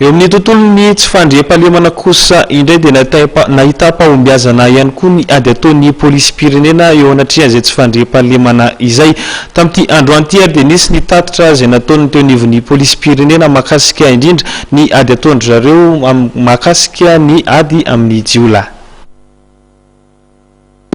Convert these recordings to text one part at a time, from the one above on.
eo amin'ny tontolony tsy fandriam-pahalemana kosa indray dia nahita pahombiazana ihany koa ny ady ataon'ny polisy pirenena eo anatrehan'izay tsy fandriam-pahalemana izay tamin'ity andro anty dia nisy ny tatitra izay nataony teo anivon'ny polisy pirenena mahakasika indrindra ny ady ataondry zareo mahakasika ny ady amin'ny jiola.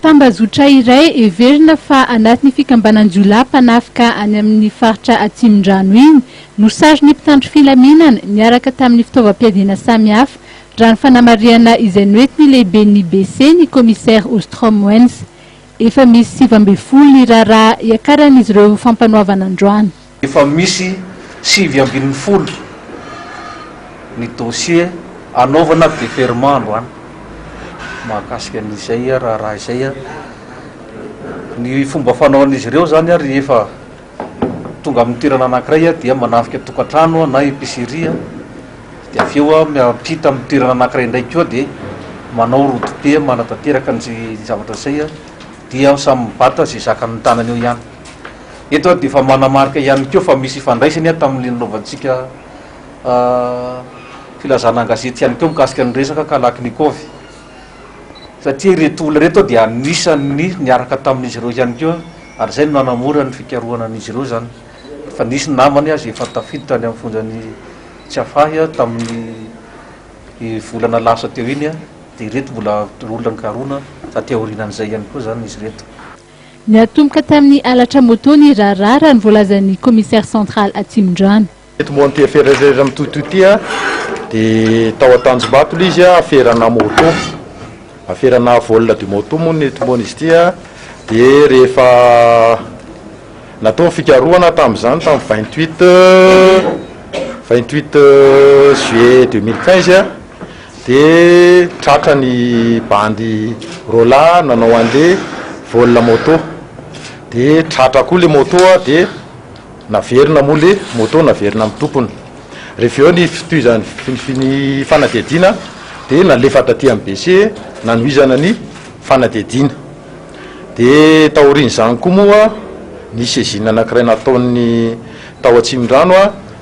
Tambazotra iray everina fa anatin'ny fikambanan-jiola mpanafika any amin'ny faritra Atsimondrano iny no sarin'ny mpitandro filaminana niaraka tamin'ny fitaovam-piadiana samihafa raha ny fanamariana izay noentin'ny lehiben'ny BC ny commissaire Ostrom Wens. Efa misy 7 ny raharaha iakaran'izy ireo fampanoavana androany. Efa misy 7 ny dossier anaovana déferment androany mahakasika an'izay raharaha izay ny fomba fanaon'izy ireo zany ary efa tonga amin'ny toerana anankiray dia manafika tokantrano na épicerie dia aveo miampita amin'ny toerana anankiray indray koa dia manao rodobe manatanteraka ny zavatra izay dia samy mibata izay zakany tanany eo ihany. Eto dia efa manamarika ihany koa fa misy fandraisany tamin'ny nanaovantsika filazana gazety ihany koa mikasika ny resaka Kalaknikov satria reto olona reto dia anisan'ny niaraka tamin'izy ireo ihany koa ary zay no nanamora ny fikarohana an'izy ireo zany. Fa nisy namany azy efa tafiditra any amin'ny fonjany tsy afahy tamin'ny volana lasa teo iny dia reto mbola olona nikarohana satria orinan'izay ihany koa zany izy reto. Niatomboka tamin'ny alatra moto ny raharaha ny voalazan'ny commissaire central Atsimondrano. Eto monty aferazeza amin'ny tototia dia tao Atanjombato izy aferana moto aferana volna du moto moa ny eto mony izy tia dia rehefa natao fikarohana tamin'izany tamin'ny 28 juillet 2015 dia tratra ny bandy rola nanao an'le volna moto dia tratra koa le moto dia naverina moa le moto naverina amin'ny tompony. Rehefa eo ny fitoizany fanadihadiana dia nalefatra aty amin'ny BC nanohizana ny fanadihadiana dia taorian'izany koa moa ny sezina anankiray nataony tao Atsimondrano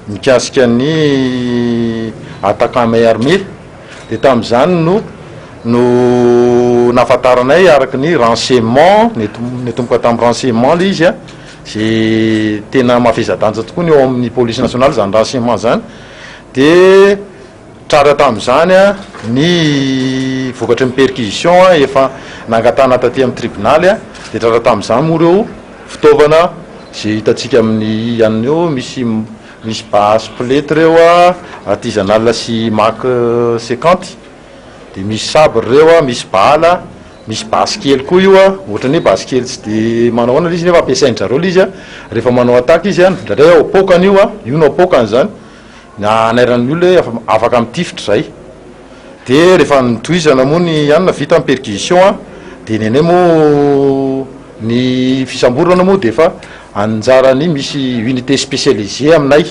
mikasika ny attaquant armé dia tamin'izany no nafantaranay araka ny renseignement netomboka tamin'ny renseignement le izy zay tena mafeza-danja tokoa ny eo amin'ny police nationale zany renseignement zany dia tratra tamin'izany ny vokatry ny perquisition efa nangatana taty amin'ny tribunaly dia tratra tamin'izany moa ireo fitaovana zay hitatsika amin'ny ihany eo misy base plate reo artisanal sy marque 50 dia misy sabre reo misy bala misy baskely koa io ohatrany hoe baskely tsy dia manao ana izy nefa ampiasainy zareo izy rehefa manao attaque izy ndraindray apokany io no apokany zany anairan'ny olona afaka mitifitra zay dia rehefa nitohizana moa ny anina vita amin'ny perquisition dia nene moa ny fisamborana moa dia efa anjarany misy unité spécialisée aminay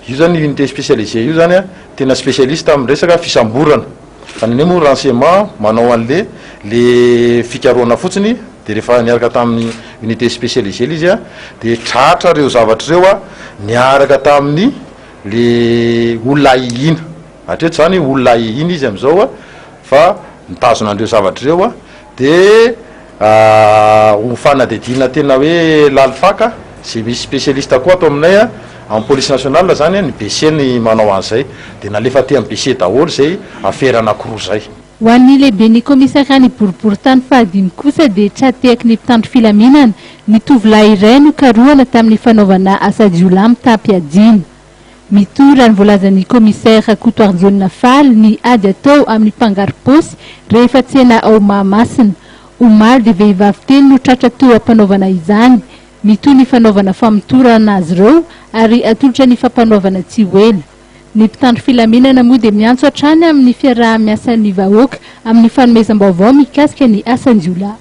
io zany unité spécialisée io zany tena spécialiste amin'ny resaka fisamborana fa nene moa renseignement manao an'le le fikarohana fotsiny dia rehefa niaraka tamin'ny unité spécialisée izy dia tratra reo zavatra reo niaraka tamin'ny le olona ihina hatreto zany olona ihina izy amin'izao fa mitazona andreo zavatra reo dia fanadihadiana tena hoe lalifaka zay misy spécialiste koa ato aminay amin'ny police nationale zany ny BC ny manao an'izay dia nalefa ty amin'ny BC daholo zay afera anankiroa zay. Ho an'ny lehiben'ny komisara ny boriboritany fahadimy kosa dia tsy atehaky ny mpitandro filaminana ny tovolahy iray no karohana tamin'ny fanaovana asa jiola mitapy adiny. Mitora ny voalazan'ny komisara Kotoarzona Faly ny ady atao amin'ny mpangarom-paosy rehefa tsena ao Mahamasina. Omaly dia vehivavy telo no tratra teo ampanaovana izany. Mitoy ny fanaovana famotorana azy ireo ary atolotra ny fampanaovana tsiwela. Ny mpitandro filaminana moa dia miantso hatrany amin'ny fiaraha-miasan'ny vahoaka amin'ny fanomezam-baovao mikasika ny asan-jiola.